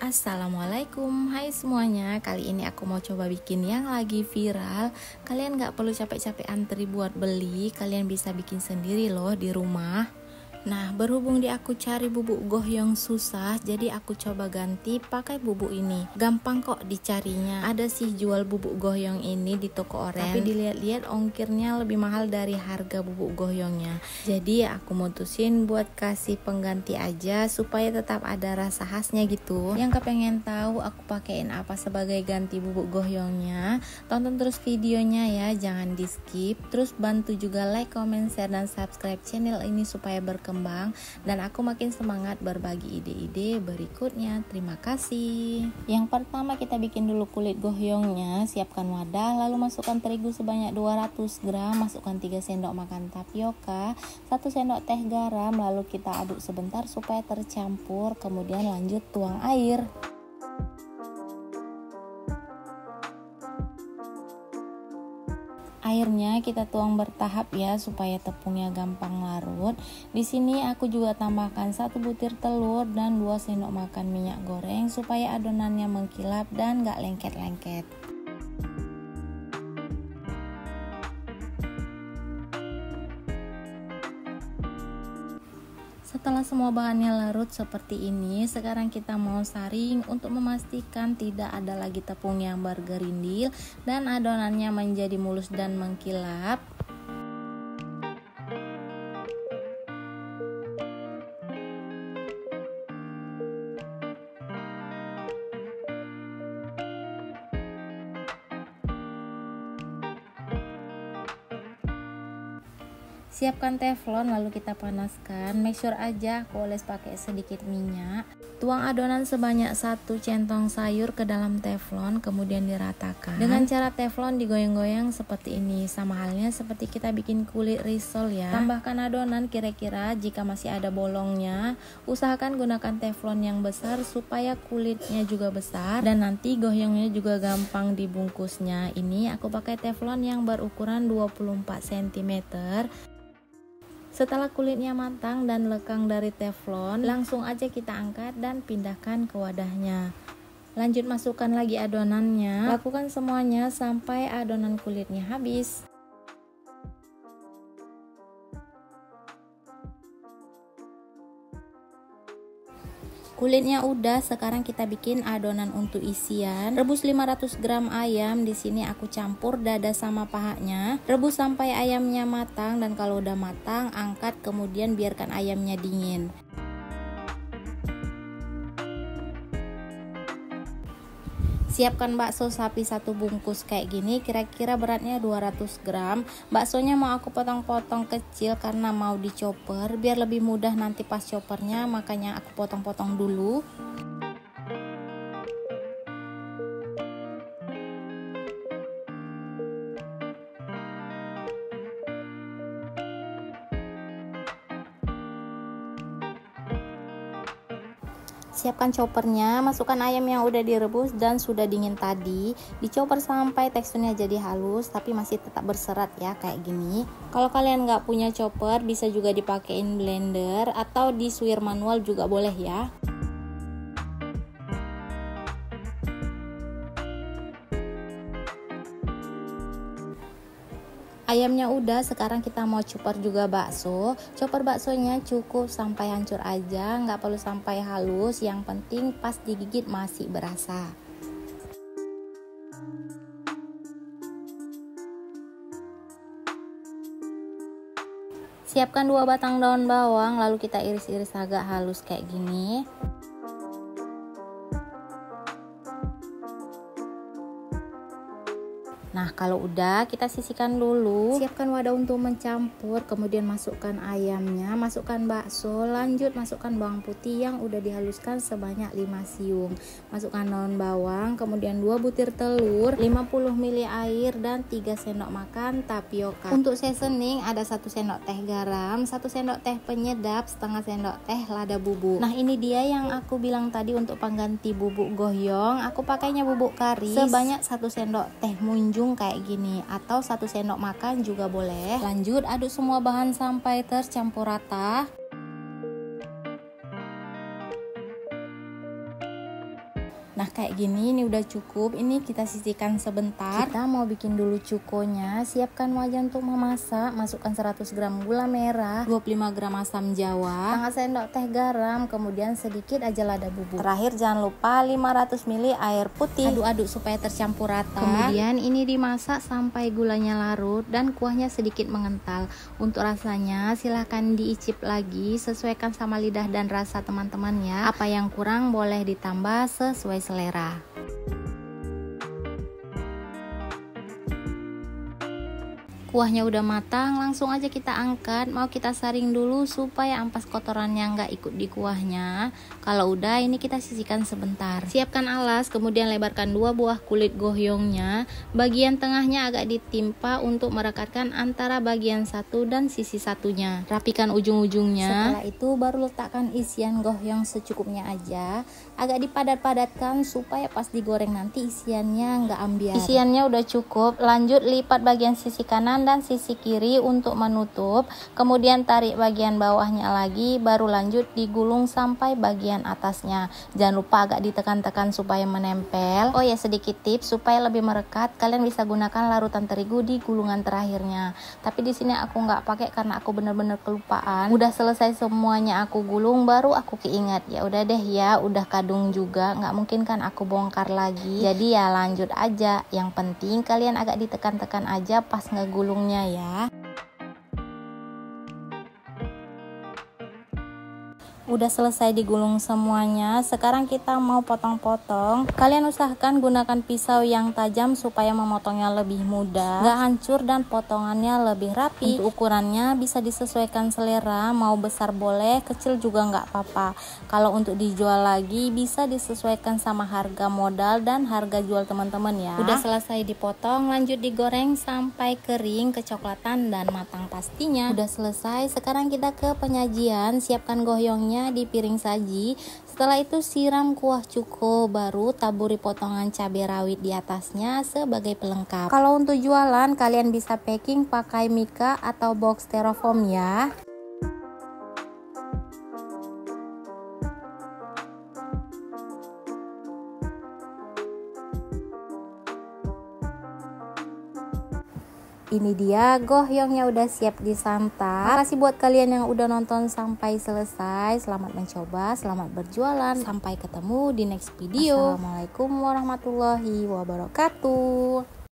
Assalamualaikum, hai semuanya. Kali ini aku mau coba bikin yang lagi viral. Kalian gak perlu capek-capek antri buat beli, kalian bisa bikin sendiri loh di rumah. Nah, berhubung aku cari bubuk gohyong susah, jadi aku coba ganti pakai bubuk ini. Gampang kok dicarinya. Ada sih jual bubuk gohyong ini di toko oren, tapi dilihat-lihat ongkirnya lebih mahal dari harga bubuk gohyongnya. Jadi aku mutusin buat kasih pengganti aja supaya tetap ada rasa khasnya gitu. Yang kepengen tahu aku pakein apa sebagai ganti bubuk gohyongnya, tonton terus videonya ya, jangan di skip. Terus bantu juga like, comment, share, dan subscribe channel ini supaya berkembang dan aku makin semangat berbagi ide-ide berikutnya. Terima kasih. Yang pertama kita bikin dulu kulit gohyongnya. Siapkan wadah, lalu masukkan terigu sebanyak 200 gram, masukkan 3 sendok makan tapioka, 1 sendok teh garam, lalu kita aduk sebentar supaya tercampur, kemudian lanjut tuang air. Airnya kita tuang bertahap ya supaya tepungnya gampang larut. Di sini aku juga tambahkan 1 butir telur dan 2 sendok makan minyak goreng supaya adonannya mengkilap dan gak lengket-lengket. Setelah semua bahannya larut seperti ini, sekarang kita mau saring untuk memastikan tidak ada lagi tepung yang bergerindil dan adonannya menjadi mulus dan mengkilap. Siapkan teflon lalu kita panaskan. Make sure aja aku oles pakai sedikit minyak. Tuang adonan sebanyak 1 centong sayur ke dalam teflon, kemudian diratakan. Dengan cara teflon digoyang-goyang seperti ini, sama halnya seperti kita bikin kulit risol ya. Tambahkan adonan kira-kira jika masih ada bolongnya. Usahakan gunakan teflon yang besar supaya kulitnya juga besar dan nanti goyongnya juga gampang dibungkusnya. Ini aku pakai teflon yang berukuran 24 cm. Setelah kulitnya matang dan lekang dari teflon, langsung aja kita angkat dan pindahkan ke wadahnya. Lanjut masukkan lagi adonannya. Lakukan semuanya sampai adonan kulitnya habis. Kulitnya udah, sekarang kita bikin adonan untuk isian. Rebus 500 gram ayam, di sini aku campur dada sama pahanya. Rebus sampai ayamnya matang dan kalau udah matang angkat, kemudian biarkan ayamnya dingin. Siapkan bakso sapi 1 bungkus kayak gini, kira-kira beratnya 200 gram. Baksonya mau aku potong-potong kecil karena mau dicoper, biar lebih mudah nanti pas choppernya, makanya aku potong-potong dulu. Siapkan choppernya, masukkan ayam yang udah direbus dan sudah dingin tadi. Dichopper sampai teksturnya jadi halus tapi masih tetap berserat ya kayak gini. Kalau kalian nggak punya chopper, bisa juga dipakein blender atau di suir manual juga boleh ya. Ayamnya udah, sekarang kita mau chopper juga bakso. Chopper baksonya cukup sampai hancur aja, nggak perlu sampai halus, yang penting pas digigit masih berasa. Siapkan 2 batang daun bawang, lalu kita iris-iris agak halus kayak gini. Nah, kalau udah kita sisihkan dulu. Siapkan wadah untuk mencampur, kemudian masukkan ayamnya, masukkan bakso, lanjut masukkan bawang putih yang udah dihaluskan sebanyak 5 siung. Masukkan daun bawang, kemudian 2 butir telur, 50 ml air dan 3 sendok makan tapioka. Untuk seasoning ada 1 sendok teh garam, 1 sendok teh penyedap, setengah sendok teh lada bubuk. Nah, ini dia yang aku bilang tadi untuk pengganti bubuk gohyong. Aku pakainya bubuk kari sebanyak 1 sendok teh munjung kayak gini atau 1 sendok makan juga boleh. Lanjut aduk semua bahan sampai tercampur rata. Nah kayak gini, ini udah cukup. Ini kita sisihkan sebentar. Kita mau bikin dulu cukonya. Siapkan wajan untuk memasak. Masukkan 100 gram gula merah, 25 gram asam jawa, setengah sendok teh garam, kemudian sedikit aja lada bubuk. Terakhir jangan lupa 500 ml air putih. Aduk-aduk supaya tercampur rata. Kemudian ini dimasak sampai gulanya larut dan kuahnya sedikit mengental. Untuk rasanya silahkan diicip lagi, sesuaikan sama lidah dan rasa teman-teman ya. Apa yang kurang boleh ditambah sesuai selera. Kuahnya udah matang, langsung aja kita angkat. Mau kita saring dulu supaya ampas kotorannya nggak ikut di kuahnya. Kalau udah, ini kita sisihkan sebentar. Siapkan alas, kemudian lebarkan 2 buah kulit gohyongnya. Bagian tengahnya agak ditimpa untuk merekatkan antara bagian satu dan sisi satunya. Rapikan ujung-ujungnya. Setelah itu baru letakkan isian gohyong secukupnya aja. Agak dipadat-padatkan supaya pas digoreng nanti isiannya nggak ambiar. Isiannya udah cukup, lanjut lipat bagian sisi kanan dan sisi kiri untuk menutup, kemudian tarik bagian bawahnya lagi, baru lanjut digulung sampai bagian atasnya. Jangan lupa agak ditekan-tekan supaya menempel. Oh ya, sedikit tips supaya lebih merekat, kalian bisa gunakan larutan terigu di gulungan terakhirnya. Tapi di sini aku nggak pakai karena aku bener-bener kelupaan. Udah selesai semuanya aku gulung, baru aku keinget, ya udah deh ya, udah kadung juga, nggak mungkin kan aku bongkar lagi. Jadi ya lanjut aja. Yang penting kalian agak ditekan-tekan aja pas ngegulung ya. Udah selesai digulung semuanya. Sekarang kita mau potong-potong. Kalian usahakan gunakan pisau yang tajam supaya memotongnya lebih mudah, gak hancur dan potongannya lebih rapi. Untuk ukurannya bisa disesuaikan selera, mau besar boleh, kecil juga nggak apa-apa. Kalau untuk dijual lagi bisa disesuaikan sama harga modal dan harga jual teman-teman ya. Udah selesai dipotong, lanjut digoreng sampai kering, kecoklatan dan matang pastinya. Udah selesai, sekarang kita ke penyajian. Siapkan gohyongnya di piring saji. Setelah itu siram kuah cuko, baru taburi potongan cabai rawit di atasnya sebagai pelengkap. Kalau untuk jualan kalian bisa packing pakai mika atau box styrofoam ya. Ini dia gohyongnya udah siap disantap. Makasih buat kalian yang udah nonton sampai selesai. Selamat mencoba, selamat berjualan. Sampai ketemu di next video. Assalamualaikum warahmatullahi wabarakatuh.